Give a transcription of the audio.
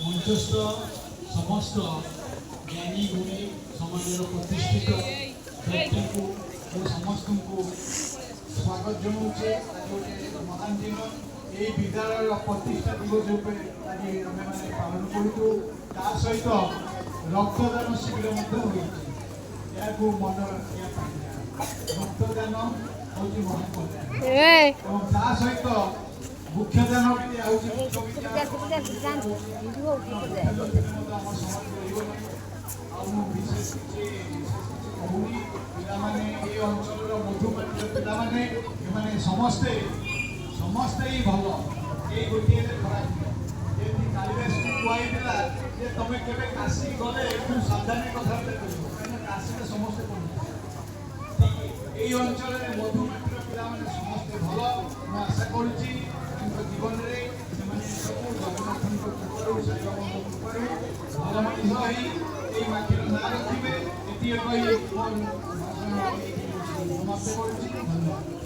मंचस्थ समस्त ज्ञानी गुणी समाजर प्रतिष्ठित व्यक्ति को समस्त को स्वागत जनाऊे। आज महान दिन ये विद्यालय प्रतिष्ठा दिवस आज आम मैंने पालन करूँ। ता सहित रक्तदान शिविर मन रखा रक्तदान हूँ महान कल्याण ता सहित मुख्यदान पिलाने समस्ते समस्ते ही भल ये गोटे खराब कालिदास कहला तुम के काशी गले सावधानी कथा काशी समस्ते ये अंचल मधुमाटीर पिलाने समस्ते भल मैं आशा करुच्ची जीवन में जगन्नाथ भल मनीष माटीर ना रखिए ये समाप्त कर धन्यवाद।